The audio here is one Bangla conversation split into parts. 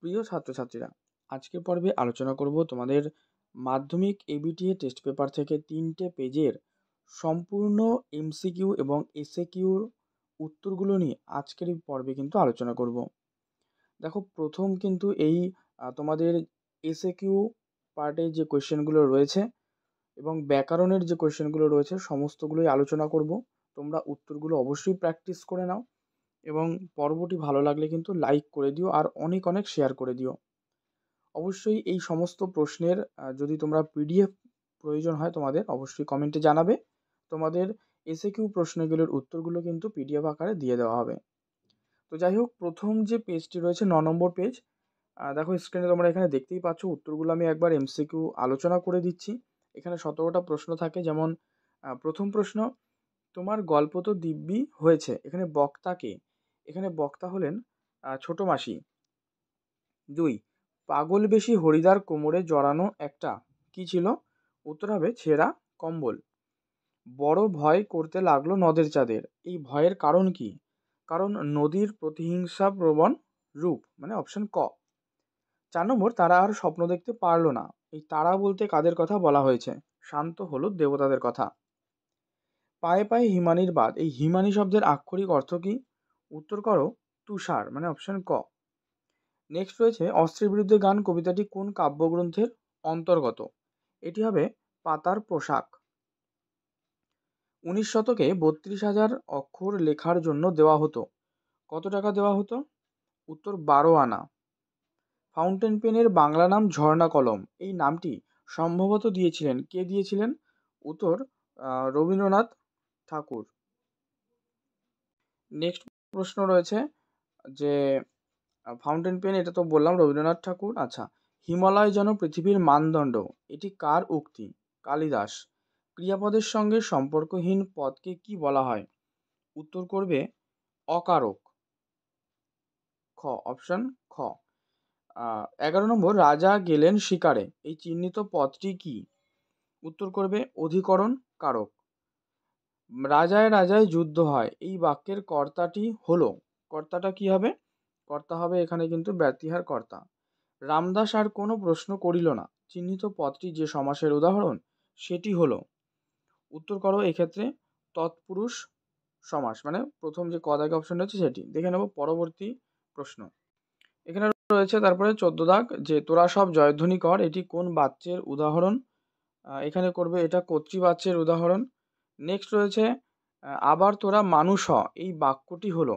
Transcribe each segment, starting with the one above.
প্রিয় ছাত্রছাত্রীরা, আজকের পর্বে আলোচনা করব তোমাদের মাধ্যমিক এবিটিএ টেস্ট পেপার থেকে 3টে পেজের সম্পূর্ণ এমসিকিউ এবং এসএকিউর উত্তরগুলো নিয়ে আজকের এই পর্বে কিন্তু আলোচনা করব। দেখো, প্রথম কিন্তু এই তোমাদের এসএকিউ পার্টে যে কোয়েশ্চেনগুলো রয়েছে এবং ব্যাকরণের যে কোয়েশ্চেনগুলো রয়েছে সমস্তগুলোই আলোচনা করব। তোমরা উত্তরগুলো অবশ্যই প্র্যাকটিস করে নাও এবং পর্বটি ভালো লাগলে কিন্তু লাইক করে দিও আর অনেক অনেক শেয়ার করে দিও। অবশ্যই এই সমস্ত প্রশ্নের যদি তোমরা পিডিএফ প্রয়োজন হয় তোমাদের অবশ্যই কমেন্টে জানাবে। তোমাদের এসএকিউ প্রশ্নগুলোর উত্তরগুলো কিন্তু পিডিএফ আকারে দিয়ে দেওয়া হবে। তো যাই হোক, প্রথম যে পেজটি রয়েছে 9 নম্বর পেজ, দেখো স্ক্রিনে তোমরা এখানে দেখতেই পাচ্ছ উত্তরগুলো আমি একবার এমসিকিউ আলোচনা করে দিচ্ছি। এখানে 17টা প্রশ্ন থাকে। যেমন প্রথম প্রশ্ন, তোমার গল্প তো দিব্যি হয়েছে, এখানে বক্তা কে? এখানে বক্তা হলেন ছোট মাসি। 2, পাগল বেশি হরিদার কোমরে জড়ানো একটা কি ছিল? উত্তর হবে ছেঁড়া কম্বল। বড় ভয় করতে লাগলো নদের চাঁদের, এই ভয়ের কারণ কি? কারণ নদীর প্রতিহিংসা প্রবণ রূপ, মানে অপশন ক। 4 নম্বর, তারা আর স্বপ্ন দেখতে পারলো না, এই তারা বলতে কাদের কথা বলা হয়েছে? শান্ত হলুদ দেবতাদের কথা। পায়ে পায়ে হিমানির বাদ, এই হিমানি শব্দের আক্ষরিক অর্থ কি? উত্তর করো তুষার, মানে অপশন ক। নেক্সট রয়েছে অস্ত্রের বিরুদ্ধে গান কবিতাটি কোন কাব্যগ্রন্থের অন্তর্গত? এটি হবে পাতার পোশাক। 19 শতকে 32,000 অক্ষর লেখার জন্য দেওয়া হতো, কত টাকা দেওয়া হতো? উত্তর 12 আনা। ফাউন্টেন পেনের বাংলা নাম ঝর্ণা কলম, এই নামটি সম্ভবত দিয়েছিলেন, কে দিয়েছিলেন? উত্তর রবীন্দ্রনাথ ঠাকুর। নেক্সট প্রশ্ন রয়েছে যে ফাউন্টেন পেন, এটা তো বললাম রবীন্দ্রনাথ ঠাকুর। আচ্ছা, হিমালয় যেন পৃথিবীর মানদণ্ড, এটি কার উক্তি? কালিদাস। ক্রিয়াপদের সঙ্গে সম্পর্কহীন পদকে কি বলা হয়? উত্তর করবে অকারক, খ, অপশন খ। 11 নম্বর, রাজা গেলেন শিকারে, এই চিহ্নিত পদটি কি? উত্তর করবে অধিকরণ কারক। রাজায় রাজায় যুদ্ধ হয়, এই বাক্যের কর্তাটি হলো, কর্তাটা কি হবে? কর্তা হবে এখানে কিন্তু ব্যতিহার কর্তা। রামদাস আর কোনো প্রশ্ন করিল না, চিহ্নিত পদটি যে সমাসের উদাহরণ সেটি হলো, উত্তর করো এক্ষেত্রে তৎপুরুষ সমাস, মানে প্রথম যে কদাকে অপশন রয়েছে সেটি। দেখে নেব পরবর্তী প্রশ্ন। এখানে রয়েছে তারপরে 14 দাগ, যে তোরা সব জয়ধ্বনি কর, এটি কোন বাচ্যের উদাহরণ? এখানে করবে এটা কর্তৃবাচ্যের উদাহরণ। নেক্সট রয়েছে আবার তোরা মানুষ হ, এই বাক্যটি হলো,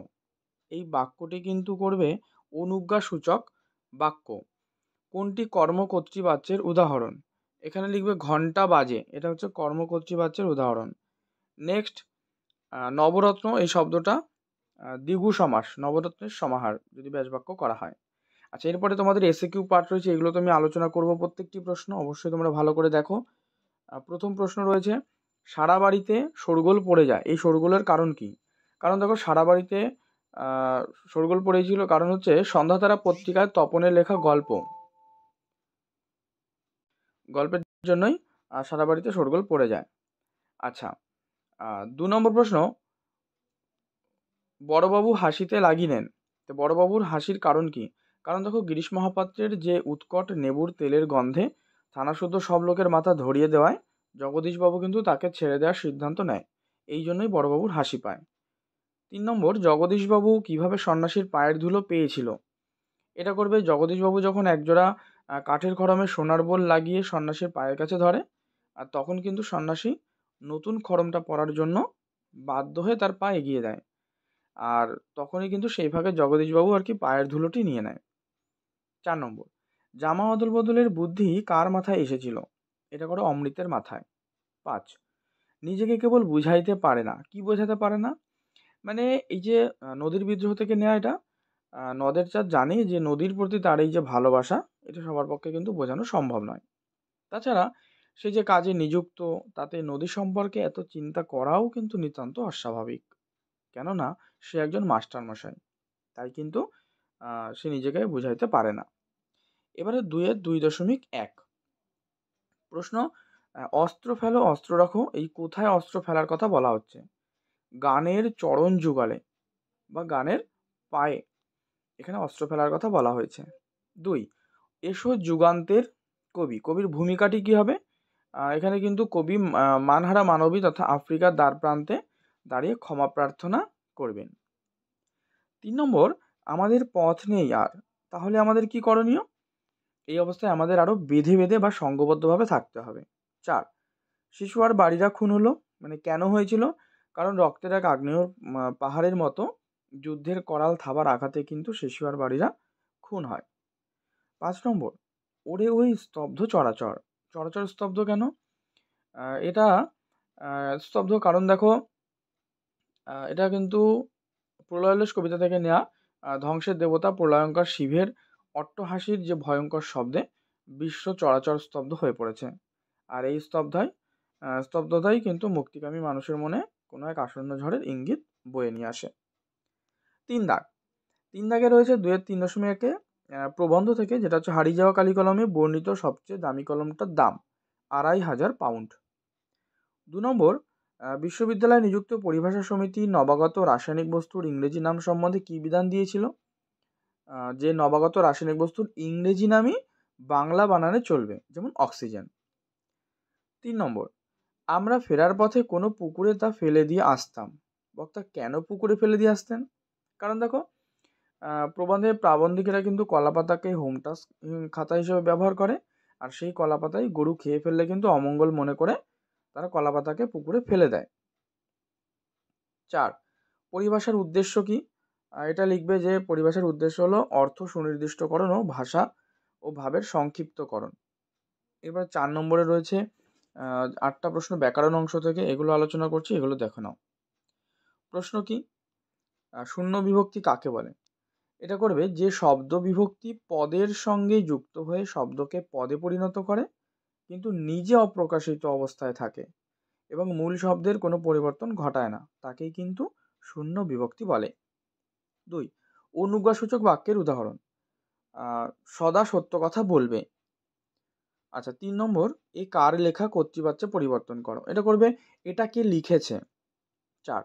এই বাক্যটি কিন্তু করবে অনুজ্ঞাসূচক বাক্য। কোনটি কর্মকর্তৃবাচ্যের উদাহরণ? এখানে লিখবে ঘন্টা বাজে, এটা হচ্ছে কর্মকর্তৃবাচ্যের উদাহরণ। নেক্সট নবরত্ন, এই শব্দটা দ্বিগু সমাস, নবরত্নের সমাহার যদি ব্যাসবাক্য করা হয়। আচ্ছা, এরপরে তোমাদের এসএকিউ পার্ট রয়েছে, এগুলো তো আমি আলোচনা করব প্রত্যেকটি প্রশ্ন, অবশ্যই তোমরা ভালো করে দেখো। প্রথম প্রশ্ন রয়েছে সারা বাড়িতে শোরগোল পড়ে যায়, এই শোরগোলের কারণ কি? কারণ দেখো, সারা বাড়িতে শোরগোল পড়েছিল কারণ হচ্ছে সন্ধ্যাতারা পত্রিকায় তপনের লেখা গল্পের জন্যই সারা বাড়িতে শোরগোল পড়ে যায়। আচ্ছা, 2 নম্বর প্রশ্ন, বড়বাবু হাসিতে লাগিলেন, তো বড়বাবুর হাসির কারণ কি? কারণ দেখো, গিরিশ মহাপাত্রের যে উৎকট নেবুর তেলের গন্ধে থানাশুদ্ধ সব লোকের মাথা ধরিয়ে দেওয়ায় জগদীশবাবু কিন্তু তাকে ছেড়ে দেওয়ার সিদ্ধান্ত নেয়, এই জন্যই বড়বাবুর হাসি পায়। 3 নম্বর, জগদীশবাবু কিভাবে সন্ন্যাসীর পায়ের ধুলো পেয়েছিল? এটা করবে জগদীশবাবু যখন একজোড়া কাঠের খড়মে সোনার বোল লাগিয়ে সন্ন্যাসীর পায়ের কাছে ধরে, আর তখন কিন্তু সন্ন্যাসী নতুন খড়মটা পরার জন্য বাধ্য হয়ে তার পা এগিয়ে দেয়, আর তখনই কিন্তু সেই ভাগে জগদীশবাবু আর কি পায়ের ধুলোটি নিয়ে নেয়। 4 নম্বর, জামা অদল বদলের বুদ্ধি কার মাথায় এসেছিল? এটা করো অমৃতের মাথায়। 5, নিজেকে কেবল বুঝাইতে পারে না, কি বোঝাতে পারে না? মানে এই যে নদীর বিদ্রোহ থেকে নেওয়া এটা, নদের চাঁদ জানে যে নদীর প্রতি তার এই যে ভালোবাসা, এটা সবার পক্ষে কিন্তু বোঝানো সম্ভব নয়। তাছাড়া সে যে কাজে নিযুক্ত, তাতে নদী সম্পর্কে এত চিন্তা করাও কিন্তু নিতান্ত অস্বাভাবিক, কেননা সে একজন মাস্টারমশাই, তাই কিন্তু সে নিজেকে বুঝাইতে পারে না। এবারে 2.2.1 প্রশ্ন, অস্ত্র ফেলো অস্ত্র রাখো, এই কোথায় অস্ত্র ফেলার কথা বলা হচ্ছে? গানের চরণ যুগালে বা গানের পায়ে এখানে অস্ত্র ফেলার কথা বলা হয়েছে। 2, এসো যুগান্তের কবি। কবির ভূমিকাটি কি হবে? এখানে কিন্তু কবি মানহারা মানবী তথা আফ্রিকার দ্বার প্রান্তে দাঁড়িয়ে ক্ষমা প্রার্থনা করবেন। 3 নম্বর, আমাদের পথ নেই আর, তাহলে আমাদের কি করণীয়? এই অবস্থায় আমাদের আরো বেঁধে বেঁধে বা সংঘবদ্ধভাবে থাকতে হবে। 4, শিশু আর বাড়িরা খুন হলো, মানে কেন হয়েছিল? কারণ রক্তের এক আগ্নেয় পাহাড়ের মতো যুদ্ধের করাল থাবার আঘাতে কিন্তু শিশু আর বাড়িরা খুন হয়। 5 নম্বর, ওরে ওই স্তব্ধ চরাচর। চরাচর স্তব্ধ কেন? এটা স্তব্ধ কারণ দেখো, এটা কিন্তু প্রলয়োল্লাস কবিতা থেকে নেওয়া। ধ্বংসের দেবতা প্রলয়ঙ্কর শিবের অট্টহাসির যে ভয়ঙ্কর শব্দে বিশ্ব চরাচর স্তব্ধ হয়ে পড়েছে। আর এই স্তব্ধতাই কিন্তু মুক্তিকামী মানুষের মনে কোনো এক আসন্ন ঝড়ের ইঙ্গিত বয়ে নিয়ে আসে। 3 দাগ। 3 দাগে রয়েছে 2.3.1 প্রবন্ধ থেকে, যেটা হচ্ছে হারিয়ে যাওয়া কালি কলমে বর্ণিত সবচেয়ে দামি কলমটার দাম 2500 পাউন্ড। 2 নম্বর, বিশ্ববিদ্যালয়ে নিযুক্ত পরিভাষা সমিতি নবাগত রাসায়নিক বস্তুর ইংরেজি নাম সম্বন্ধে কি বিধান দিয়েছিল? যে নবাগত রাসায়নিক বস্তুর ইংরেজি নামই বাংলা বানানে চলবে, যেমন অক্সিজেন। 3 নম্বর, আমরা ফেরার পথে কোনো পুকুরে তা ফেলে দিয়ে আসতাম। বক্তা কেন পুকুরে ফেলে দিয়ে আসতেন? কারণ দেখো, প্রবন্ধে প্রাবন্ধিকেরা কিন্তু কলাপাতাকে হোম টাস্ক খাতা হিসেবে ব্যবহার করে, আর সেই কলাপাতায় গরু খেয়ে ফেললে কিন্তু অমঙ্গল মনে করে তারা কলাপাতাকে পুকুরে ফেলে দেয়। 4, পরিভাষার উদ্দেশ্য কি? এটা লিখবে যে পরিভাষার উদ্দেশ্য হলো অর্থ সুনির্দিষ্টকরণ ও ভাষা ও ভাবের সংক্ষিপ্তকরণ। এবার 4 নম্বরে রয়েছে 8টা প্রশ্ন ব্যাকরণ অংশ থেকে, এগুলো আলোচনা করছি, এগুলো দেখে নাও। প্রশ্ন কি? শূন্য বিভক্তি কাকে বলে? এটা করবে যে শব্দ বিভক্তি পদের সঙ্গে যুক্ত হয়ে শব্দকে পদে পরিণত করে কিন্তু নিজে অপ্রকাশিত অবস্থায় থাকে এবং মূল শব্দের কোনো পরিবর্তন ঘটায় না, তাকেই কিন্তু শূন্য বিভক্তি বলে। 2, অনুজ্ঞাসূচক বাক্যের উদাহরণ। সদা সত্য কথা বলবে। আচ্ছা, 3 নম্বর, এ কার লেখা কর্তৃবাচ্যে পরিবর্তন করো। এটা করবে এটা কে লিখেছে। 4,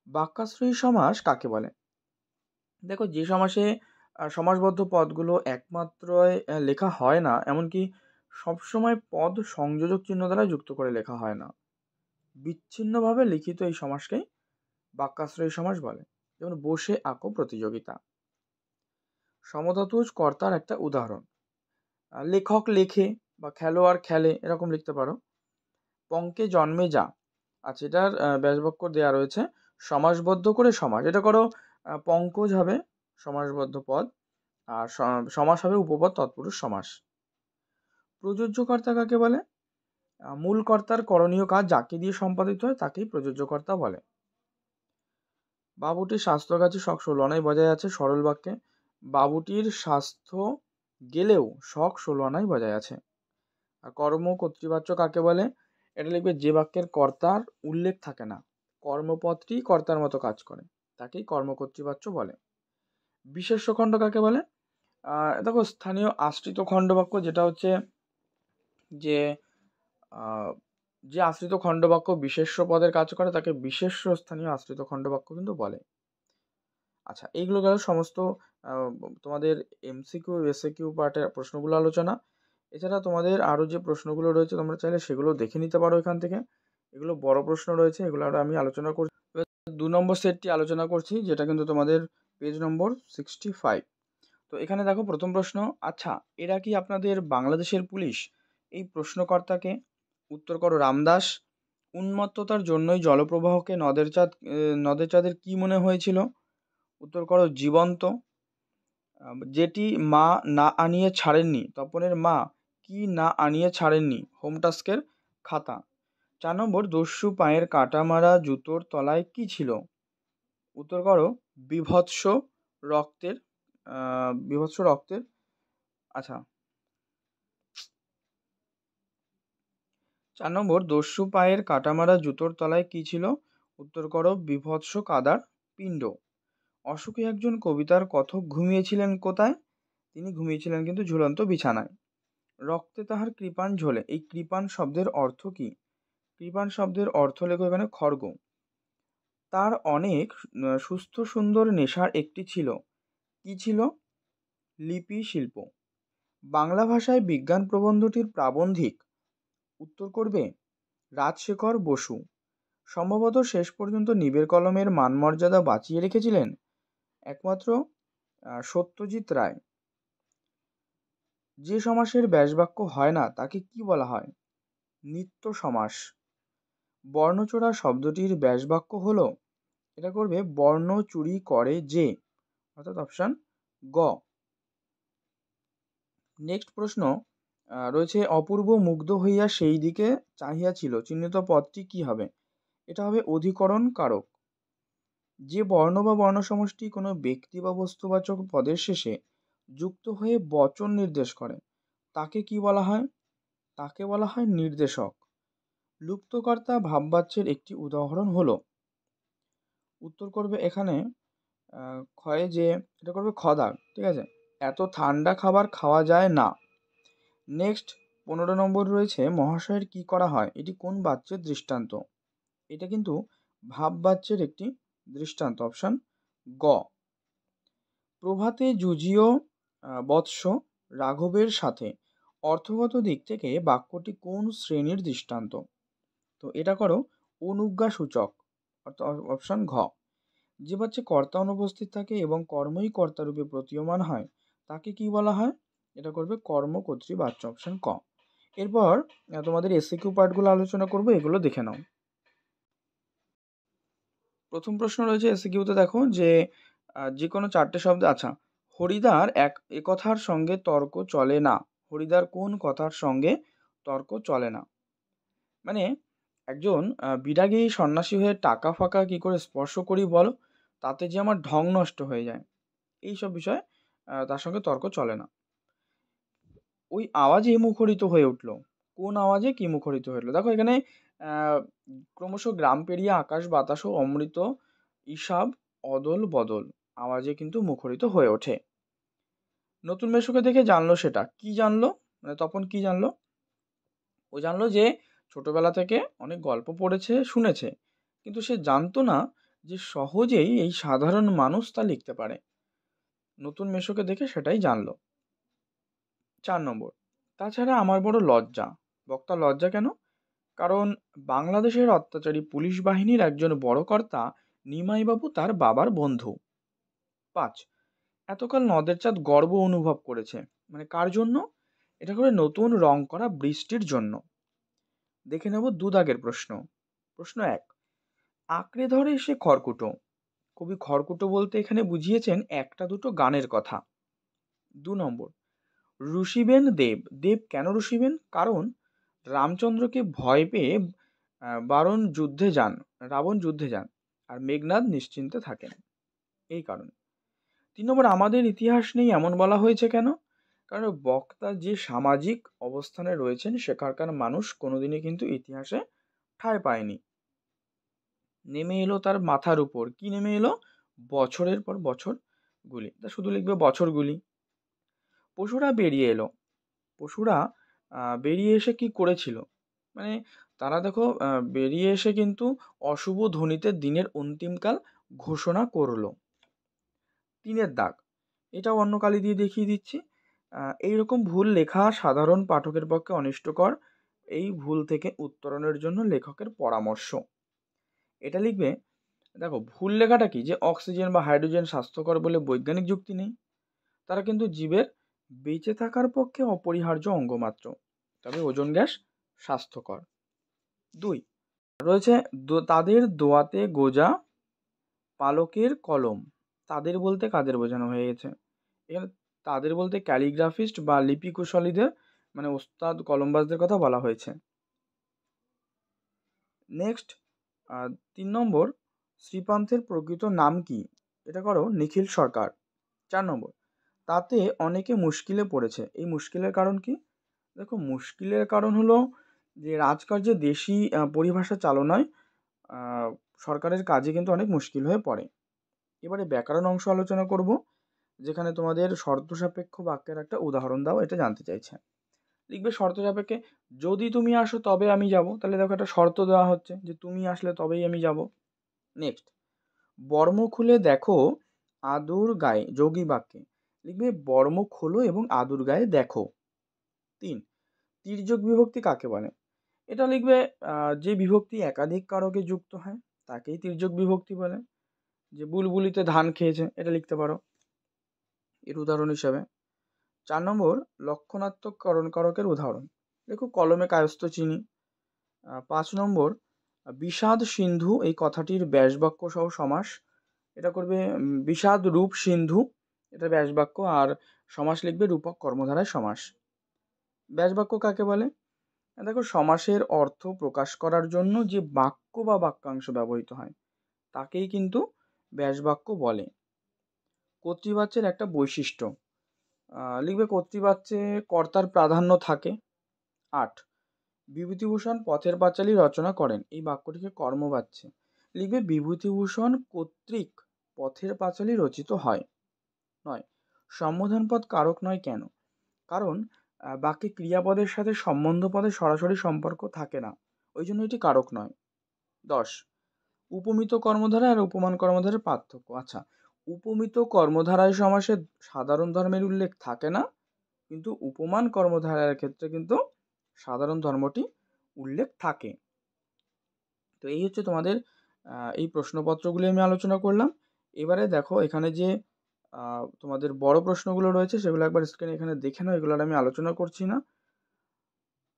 বাক্যাশ্রয়ী সমাস কাকে বলে? দেখো, যে সমাসে সমাসবদ্ধ পদগুলো একমাত্র লেখা হয় না, এমনকি সবসময় পদ সংযোজক চিহ্ন দ্বারা যুক্ত করে লেখা হয় না, বিচ্ছিন্নভাবে লিখিত এই সমাসকেই বাক্যাশ্রয়ী সমাস বলে। যেমন বসে আঁকো প্রতিযোগিতা। সমধাতুজ কর্তার একটা উদাহরণ, লেখক লেখে বা খেলোয়াড় খেলে, এরকম লিখতে পারো। পঙ্কে জন্মে যা। আচ্ছা, এটার ব্যাসবাক্য দেওয়া রয়েছে, সমাসবদ্ধ করে সমাস। এটা করো, পঙ্কজ হবে সমাসবদ্ধ পদ, আর সমাস হবে উপপদ তৎপুরুষ সমাস। প্রযোজ্য কর্তা কাকে বলে? মূল কর্তার করণীয় কাজ যাকে দিয়ে সম্পাদিত হয় তাকেই প্রযোজ্য কর্তা বলে। বাবুটির স্বাস্থ্য কাছে শখ 16 আনাই বজায় আছে, সরল বাক্যে বাবুটির স্বাস্থ্য গেলেও শখ 16 আনাই বজায় আছে। আর কর্ম কর্তৃবাচ্য কাকে বলে? এটা লিখবে যে বাক্যের কর্তার উল্লেখ থাকে না, কর্মপদটি কর্তার মতো কাজ করে, তাকেই কর্মকর্তৃবাচ্য বলে। বিশেষ্য খণ্ড কাকে বলে? দেখো, স্থানীয় আশ্রিত খণ্ডবাক্য, যেটা হচ্ছে যে যে আশ্রিত খণ্ডবাক্য বিশেষ্য পদের কাজ করে তাকে বিশেষ্য স্থানীয় আশ্রিত খণ্ডবাক্য কিন্তু বলে। আচ্ছা, এইগুলো গেল সমস্ত তোমাদের এমসিকিউ এসএকিউ পার্টের প্রশ্নগুলো আলোচনা। এছাড়া তোমাদের আরও যে প্রশ্নগুলো রয়েছে তোমরা চাইলে সেগুলো দেখে নিতে পারো এখান থেকে। এগুলো বড় প্রশ্ন রয়েছে, এগুলো আরও আমি আলোচনা করছি। 2 নম্বর সেটটি আলোচনা করছি, যেটা কিন্তু তোমাদের পেজ নম্বর 65। তো এখানে দেখো প্রথম প্রশ্ন, আচ্ছা এরা কি আপনাদের বাংলাদেশের পুলিশ? এই প্রশ্নকর্তাকে উত্তর করো রামদাস। উন্মত্ততার জন্যই জলপ্রবাহকে নদের চাঁদের কি মনে হয়েছিল? উত্তর করো জীবন্ত। যেটি মা না আনিয়ে ছাড়েননি, তপনের মা কি না আনিয়ে ছাড়েননি? হোম টাস্কের খাতা। 4 নম্বর, দস্যু পায়ের কাটা মারা জুতোর তলায় কি ছিল? উত্তর করো বিভৎস রক্তের। আচ্ছা, 4 নম্বর, দস্যু পায়ের কাটা মারা জুতোর তলায় কি ছিল? উত্তর করো বিভৎস কাদার পিণ্ড। অশোকে একজন কবিতার কথক ঘুমিয়েছিলেন কোথায়? তিনি ঘুমিয়েছিলেন কিন্তু ঝুলন্ত বিছানায়। রক্তে তাহার কৃপাণ ঝোলে, এই কৃপাণ শব্দের অর্থ কি? কৃপাণ শব্দের অর্থ লেখো এখানে খড়গ। তার অনেক সুস্থ সুন্দর নেশার একটি ছিল, কি ছিল? লিপি শিল্প। বাংলা ভাষায় বিজ্ঞান প্রবন্ধটির প্রাবন্ধিক, উত্তর করবে রাজশেখর বসু। সম্ভবত শেষ পর্যন্ত নিবের কলমের মানমর্যাদা বাঁচিয়ে রেখেছিলেন একমাত্র সত্যজিৎ রায়। যে সমাসের ব্যাসবাক্য হয় না তাকে কি বলা হয়? নিত্য সমাস। বর্ণচোরা শব্দটির ব্যাসবাক্য হলো, এটা করবে বর্ণ চুরি করে যে, অর্থাৎ অপশান গ। নেক্সট প্রশ্ন রয়েছে, অপূর্ব মুগ্ধ হইয়া সেই দিকে চাহিয়াছিল, চিহ্নিত পদটি কি হবে? এটা হবে অধিকরণ কারক। যে বর্ণ বা বর্ণ সমষ্টি কোনো ব্যক্তি বা বস্তুবাচক পদের শেষে যুক্ত হয়ে বচন নির্দেশ করে তাকে কি বলা হয়? তাকে বলা হয় নির্দেশক। লুপ্তকর্তা ভাববাচ্যের একটি উদাহরণ হলো, উত্তর করবে এখানে ক্ষয়ে যে, এটা করবে খদাগ। ঠিক আছে, এত ঠান্ডা খাবার খাওয়া যায় না। নেক্সট 15 নম্বর রয়েছে, মহাশয়ের কি করা হয়, এটি কোন বাচ্যের দৃষ্টান্ত? এটা কিন্তু ভাব বাচ্যের একটি দৃষ্টান্ত, অপশান গ। প্রভাতে যুজিও বৎস রাঘবের সাথে, অর্থগত দিক থেকে বাক্যটি কোন শ্রেণীর দৃষ্টান্ত? তো এটা করো অনুজ্ঞাসূচক, অর্থাৎ অপশান ঘ। যে বাচ্চা কর্তা অনুপস্থিত থাকে এবং কর্মই কর্তারূপে প্রতীয়মান হয় তাকে কি বলা হয়? এটা করবে কর্মকর্তৃ বাচ্য, অপশান ক। এরপর তোমাদের এসিকিউ পার্টগুলো আলোচনা করবো, এগুলো দেখে নাও। প্রথম প্রশ্ন রয়েছে এসিকিউতে, দেখো যে যে কোনো 4টে শব্দ, আচ্ছা, হরিদার এ কথার সঙ্গে তর্ক চলে না। হরিদার কোন কথার সঙ্গে তর্ক চলে না? মানে একজন বিরাগী সন্ন্যাসী হয়ে টাকা ফাঁকা কি করে স্পর্শ করি বলো, তাতে যে আমার ঢং নষ্ট হয়ে যায়, এইসব বিষয়ে তার সঙ্গে তর্ক চলে না। ওই আওয়াজে মুখরিত হয়ে উঠলো, কোন আওয়াজে কি মুখরিত হয়ে উঠলো? দেখো এখানে ক্রমশ গ্রাম পেরিয়ে আকাশ বাতাস ও অমৃত ইসাব অদল বদল আওয়াজে কিন্তু মুখরিত হয়ে ওঠে। নতুন মেশোকে দেখে জানলো, সেটা কি জানলো? মানে তপন কি জানলো? ও জানলো যে ছোটবেলা থেকে অনেক গল্প পড়েছে, শুনেছে, কিন্তু সে জানতো না যে সহজেই এই সাধারণ মানুষ তা লিখতে পারে। নতুন মেশোকে দেখে সেটাই জানলো। 4 নম্বর, তাছাড়া আমার বড় লজ্জা। বক্তা লজ্জা কেন? কারণ বাংলাদেশের অত্যাচারী পুলিশ বাহিনীর একজন বড় কর্তা নিমাইবাবু তার বাবার বন্ধু। 5, এতকাল নদের চাঁদ গর্ব অনুভব করেছে, মানে কার জন্য? এটা করে নতুন রং করা বৃষ্টির জন্য। দেখে নেব 2 দাগের প্রশ্ন। প্রশ্ন 1, আঁকড়ে ধরে সে খড়কুটো। কবি খড়কুটো বলতে এখানে বুঝিয়েছেন একটা দুটো গানের কথা। 2 নম্বর, রুষিবেন দেব। দেব কেন রুষিবেন? কারণ রামচন্দ্রকে ভয় পেয়ে রাবণ যুদ্ধে যান আর মেঘনাদ নিশ্চিন্তে থাকেন, এই কারণে। 3 নম্বর, আমাদের ইতিহাস নেই এমন বলা হয়েছে কেন? কারণ বক্তা যে সামাজিক অবস্থানে রয়েছেন সেখানকার মানুষ কোনোদিনই কিন্তু ইতিহাসে ঠাঁই পায়নি। নেমে এলো তার মাথার উপর, কি নেমে এলো? বছরের পর বছরগুলি, তা শুধু লিখবে বছরগুলি। পশুরা বেরিয়ে এলো। পশুরা বেরিয়ে এসে কি করেছিল? মানে তারা দেখো বেরিয়ে এসে কিন্তু অশুভ ধ্বনিতে দিনের অন্তিমকাল ঘোষণা করলো। 3 দাগ, এটাও অন্য কালি দিয়ে দেখিয়ে দিচ্ছি। এইরকম ভুল লেখা সাধারণ পাঠকের পক্ষে অনিষ্টকর। এই ভুল থেকে উত্তরণের জন্য লেখকের পরামর্শ। এটা লিখবে, দেখো ভুল লেখাটা কি, যে অক্সিজেন বা হাইড্রোজেন স্বাস্থ্যকর বলে বৈজ্ঞানিক যুক্তি নেই, তারা কিন্তু জীবের বেঁচে থাকার পক্ষে অপরিহার্য অঙ্গ মাত্র, তবে ওজোন গ্যাস স্বাস্থ্যকর। 2 রয়েছে, তাদের দোয়াতে গোজা পালকের কলম। তাদের বলতে কাদের বোঝানো হয়ে গেছে? এখানে তাদের বলতে ক্যালিগ্রাফিস্ট বা লিপি কুশলীদের, মানে ওস্তাদ কলমবাজদের কথা বলা হয়েছে। নেক্সট 3 নম্বর, শ্রীপান্থের প্রকৃত নাম কি? এটা করো নিখিল সরকার। 4 নম্বর, তাতে অনেকে মুশকিলে পড়েছে। এই মুশকিলের কারণ কি? দেখো মুশকিলের কারণ হলো যে রাজকার্যে দেশি পরিভাষা চালনায় সরকারের কাজে কিন্তু অনেক মুশকিল হয়ে পড়ে। এবারে ব্যাকরণ অংশ আলোচনা করব, যেখানে তোমাদের শর্ত সাপেক্ষ বাক্যের একটা উদাহরণ দাও, এটা জানতে চাইছে। লিখবে শর্ত সাপেক্ষে, যদি তুমি আসো তবে আমি যাব। তাহলে দেখো একটা শর্ত দেওয়া হচ্ছে যে তুমি আসলে তবেই আমি যাব। নেক্সট, বর্ম খুলে দেখো আদুর গায়ে, যোগী বাক্যে লিখবে বর্ম খোলো এবং আদুর গায়ে দেখো। 3, তির্যক বিভক্তি কাকে বলে? এটা লিখবে যে বিভক্তি একাধিক কারকে যুক্ত হয় তাকেই তির্যক বিভক্তি বলে। যে বুলবুলিতে ধান খেয়েছে, এটা লিখতে পারো এর উদাহরণ হিসাবে। 4 নম্বর, লক্ষণাত্মক কারকের উদাহরণ, দেখো কলমে কায়স্থ চিনি। 5 নম্বর, বিষাদ সিন্ধু এই কথাটির ব্যাসবাক্য সহ সমাস, এটা করবে বিষাদ রূপ সিন্ধু, এটা ব্যাসবাক্য, আর সমাস লিখবে রূপক কর্মধারায় সমাস। ব্যাসবাক্য কাকে বলে? দেখো সমাসের অর্থ প্রকাশ করার জন্য যে বাক্য বা বাক্যাংশ ব্যবহৃত হয় তাকেই কিন্তু ব্যাসবাক্য বলে। কর্তৃবাচ্যের একটা বৈশিষ্ট্য, লিখবে কর্তৃবাচ্যে কর্তার প্রাধান্য থাকে। 8, বিভূতিভূষণ পথের পাঁচালী রচনা করেন, এই বাক্যটিকে কর্মবাচ্যে, লিখবে বিভূতিভূষণ কর্তৃক পথের পাঁচালী রচিত হয়। 9, সম্বোধন পদ কারক নয় কেন? কারণ বাক্যে ক্রিয়াপদের সাথে সম্বন্ধ পদের সরাসরি সম্পর্ক থাকে না, ওই জন্য এটি কারক নয়। 10, উপমিত কর্মধারা আর উপমান কর্মধারার পার্থক্য। আচ্ছা, উপমিত কর্মধারায় সমাসে সাধারণ ধর্মের উল্লেখ থাকে না, কিন্তু উপমান কর্মধারার ক্ষেত্রে কিন্তু সাধারণ ধর্মটি উল্লেখ থাকে। তো এই হচ্ছে তোমাদের এই প্রশ্নপত্রগুলি আমি আলোচনা করলাম। এবারে দেখো এখানে যে তোমাদের বড় প্রশ্নগুলো রয়েছে সেগুলো একবার স্ক্রিনে এখানে দেখে নাও, এগুলো আর আমি আলোচনা করছি না।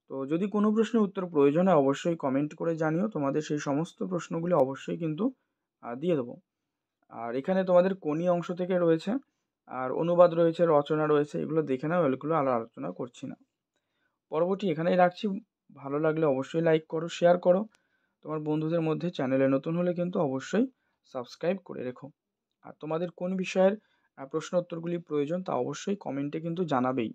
তো যদি কোনো প্রশ্নের উত্তর প্রয়োজন হয় অবশ্যই কমেন্ট করে জানিও, তোমাদের সেই সমস্ত প্রশ্নগুলি অবশ্যই কিন্তু দিয়ে দেবো। আর এখানে তোমাদের কোনি অংশ থেকে রয়েছে, আর অনুবাদ রয়েছে, রচনা রয়েছে, এগুলো দেখে নাও, এগুলো আর আলোচনা করছি না। পরবর্তী এখানেই রাখছি। ভালো লাগলে অবশ্যই লাইক করো, শেয়ার করো তোমার বন্ধুদের মধ্যে। চ্যানেলে নতুন হলে কিন্তু অবশ্যই সাবস্ক্রাইব করে রেখো। আর তোমাদের কোন বিষয়ের প্রশ্ন উত্তরগুলি প্রয়োজন তা অবশ্যই কমেন্টে কিন্তু জানাবেই।